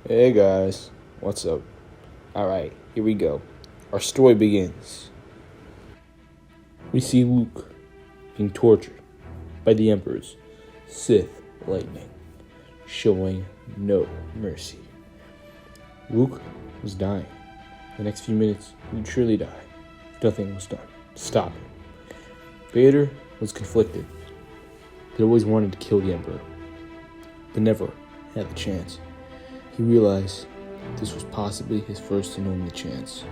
Hey guys, what's up? Alright, here we go. Our story begins. We see Luke being tortured by the Emperor's Sith lightning, showing no mercy. Luke was dying. The next few minutes, he would surely die if nothing was done to stop him. Vader was conflicted. He always wanted to kill the Emperor, but never had the chance. He realized this was possibly his first and only chance.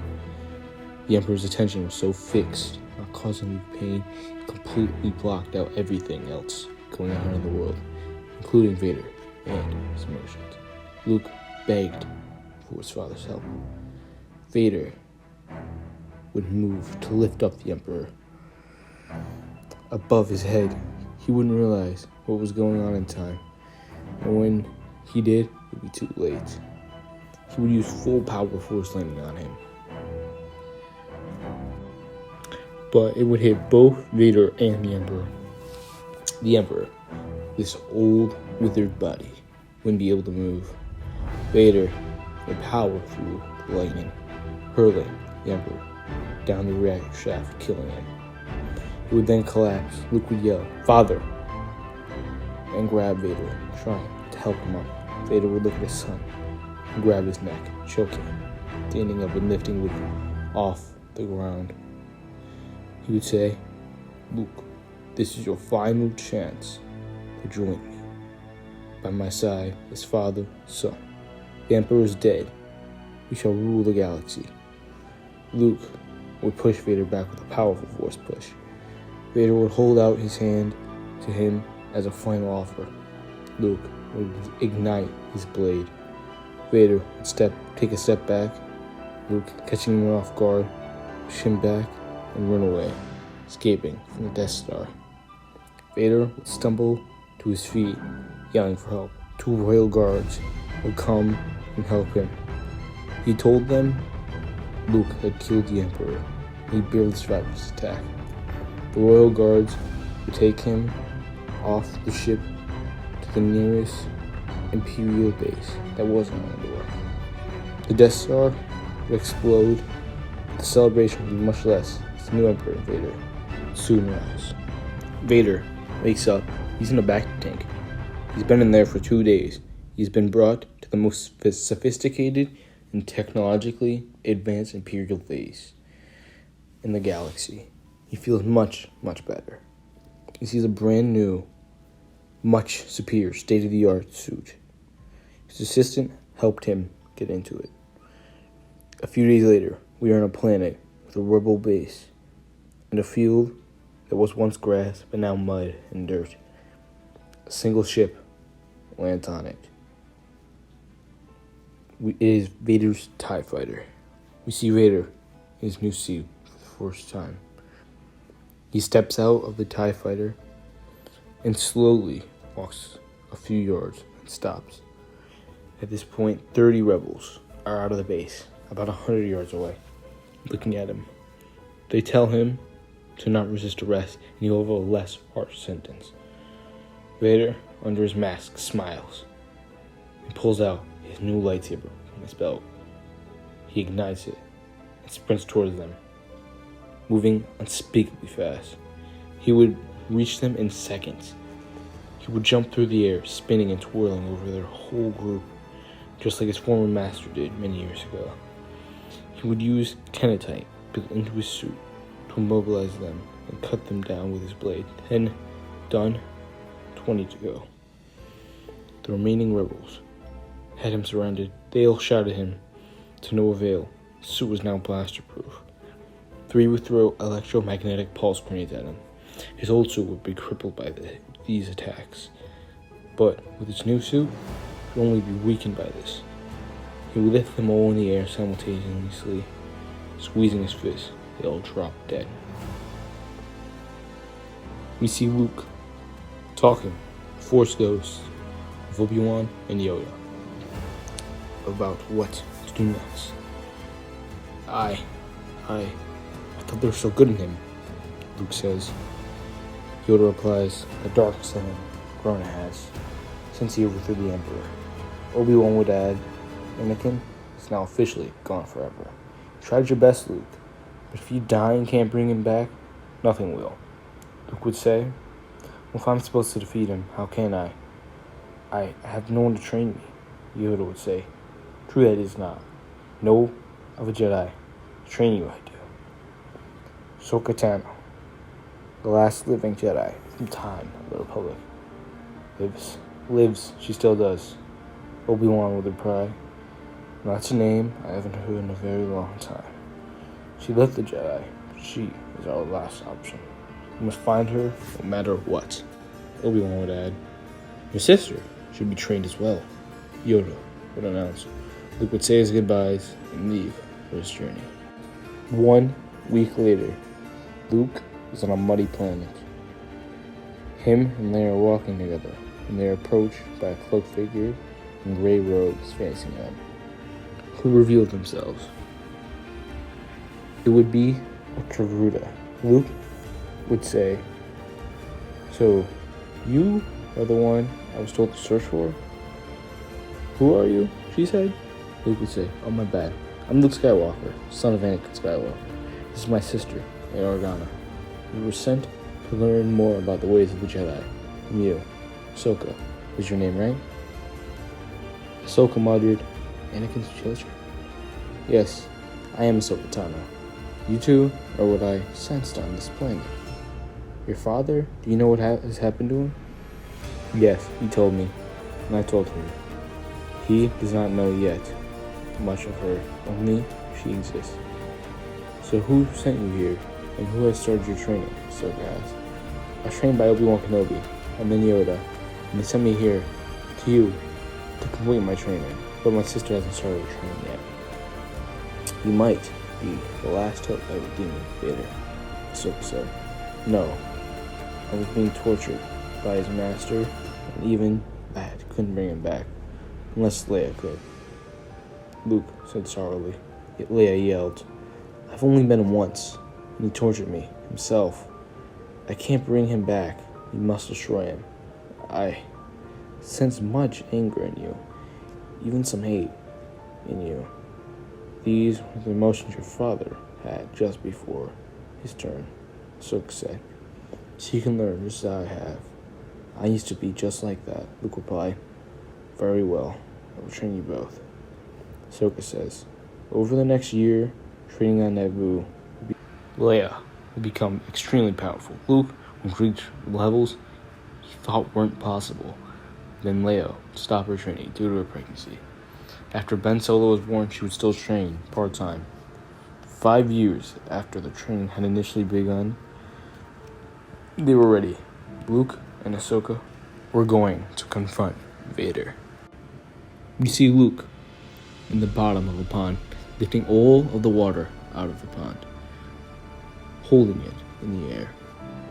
The Emperor's attention was so fixed on causing Luke pain, he completely blocked out everything else going on in the world, including Vader and his emotions. Luke begged for his father's help. Vader would move to lift up the Emperor above his head. He wouldn't realize what was going on in time, and when he did, it would be too late. He would use full power force landing on him, but it would hit both Vader and the Emperor. The Emperor, this old, withered body, wouldn't be able to move. Vader would power through the lightning, hurling the Emperor down the reactor shaft, killing him. It would then collapse. Luke would yell, "Father!" and grab Vader, trying to help him up. Vader would look at his son and grab his neck, choking him, standing up and lifting Luke off the ground. He would say, "Luke, this is your final chance to join me. By my side as father, son. The Emperor is dead. We shall rule the galaxy." Luke would push Vader back with a powerful force push. Vader would hold out his hand to him as a final offer. Luke would ignite his blade. Vader would take a step back. Luke, catching him off guard, push him back and run away, escaping from the Death Star. Vader would stumble to his feet, yelling for help. Two royal guards would come and help him. He told them Luke had killed the Emperor. He barely survived his attack. The royal guards would take him off the ship to the nearest Imperial base that wasn't on the door. The Death Star would explode. The celebration would be much less as the new Emperor, Vader, would soon rise. Vader wakes up. He's in a back tank. He's been in there for 2 days. He's been brought to the most sophisticated and technologically advanced Imperial base in the galaxy. He feels much, much better. He sees a brand new, much superior, state-of-the-art suit. His assistant helped him get into it. A few days later, we are on a planet with a rebel base and a field that was once grass but now mud and dirt. A single ship lands on it. It is Vader's TIE fighter. We see Vader in his new suit for the first time. He steps out of the TIE fighter and slowly walks a few yards and stops. At this point, 30 rebels are out of the base, about 100 yards away, looking at him. They tell him to not resist arrest and he'll have a less harsh sentence. Vader, under his mask, smiles and pulls out his new lightsaber from his belt. He ignites it and sprints towards them, moving unspeakably fast. He would reach them in seconds. He would jump through the air, spinning and twirling over their whole group, just like his former master did many years ago. He would use kenatite built into his suit to immobilize them and cut them down with his blade. 10 done, 20 to go. The remaining rebels had him surrounded. They all shot at him to no avail. His suit was now blaster-proof. 3 would throw electromagnetic pulse grenades at him. His old suit would be crippled by these attacks, but with his new suit, he would only be weakened by this. He would lift them all in the air simultaneously, squeezing his fist. They all drop dead. We see Luke talking, Force Ghosts, with Obi-Wan and Yoda, about what to do next. I thought they were so good in him, Luke says. Yoda replies, "The dark side Grona has, since he overthrew the Emperor." Obi-Wan would add, Anakin is now officially gone forever. You tried your best, Luke, but if you die and can't bring him back, nothing will. Luke would say, well, if I'm supposed to defeat him, how can I? I have no one to train me, Yoda would say. True that is not. No of a Jedi to train you, I do. Ahsoka Tano, the last living Jedi from time of the Republic, lives, she still does. Obi-Wan would reply. That's a name I haven't heard in a very long time. She left the Jedi, but she is our last option. We must find her no matter what. Obi-Wan would add. Your sister should be trained as well, Yoda would announce. Luke would say his goodbyes and leave for his journey. 1 week later, Luke is on a muddy planet. Him and Leia are walking together, and they are approached by a cloaked figure in gray robes facing them, who revealed themselves. It would be a Togruta. Luke would say, so, you are the one I was told to search for? Who are you? She said. Luke would say, oh, my bad. I'm Luke Skywalker, son of Anakin Skywalker. This is my sister, Organa. We were sent to learn more about the ways of the Jedi from you. Ahsoka is your name, right? Ahsoka muttered, Anakin's children. Yes, I am Ahsoka Tano. You two are what I sensed on this planet. Your father, do you know what has happened to him? Yes, he told me, and I told him. He does not know yet much of her, only she exists. So who sent you here, and who has started your training? Ahsoka asked. I was trained by Obi-Wan Kenobi, and then Yoda, and they sent me here to you to complete my training, but my sister hasn't started her training yet. You might be the last hope I redeem Vader, Ahsoka said. No, I was being tortured by his master, and even that couldn't bring him back, unless Leia could. Luke said sorrowfully. Yet Leia yelled, I've only met him once, and he tortured me, himself. I can't bring him back. You must destroy him. I sense much anger in you, even some hate in you. These were the emotions your father had just before his turn, Ahsoka said. So you can learn just as I have. I used to be just like that, Luke replied. Very well, I will train you both. Ahsoka says, over the next year, training on Naboo, Leia will become extremely powerful. Luke will reach levels he thought weren't possible. Then Leia would stop her training due to her pregnancy. After Ben Solo was born, she would still train part-time. 5 years after the training had initially begun, they were ready. Luke and Ahsoka were going to confront Vader. We see Luke in the bottom of a pond, lifting all of the water out of the pond, holding it in the air,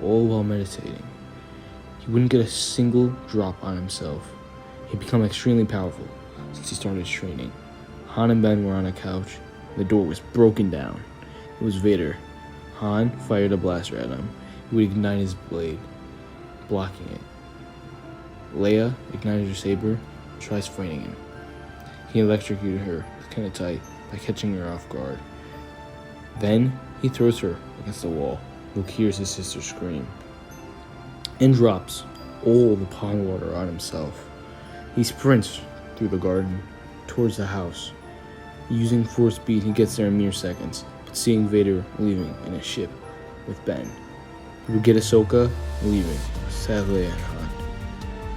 all while meditating. He wouldn't get a single drop on himself. He'd become extremely powerful since he started his training. Han and Ben were on a couch. The door was broken down. It was Vader. Han fired a blaster at him. He would ignite his blade, blocking it. Leia ignited her saber, tries fighting him. He electrocuted her with kinetite by catching her off guard. Then he throws her against the wall. Luke hears his sister scream and drops all the pond water on himself. He sprints through the garden towards the house. Using force speed, he gets there in mere seconds, but seeing Vader leaving in a ship with Ben, he would get Ahsoka leaving, sadly and Han.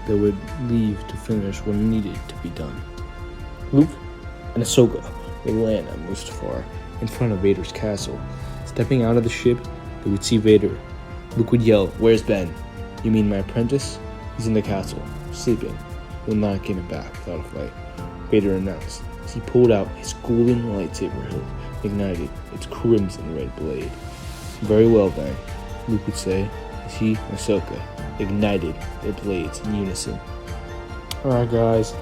They would leave to finish what needed to be done. Luke and Ahsoka would land on Mustafar in front of Vader's castle. Stepping out of the ship, they would see Vader. Luke would yell, "Where's Ben?" "You mean my apprentice? He's in the castle, sleeping. We'll not get him back without a fight," Vader announced as he pulled out his golden lightsaber hilt, ignited its crimson red blade. "Very well then," Luke would say as he and Ahsoka ignited their blades in unison. Alright guys,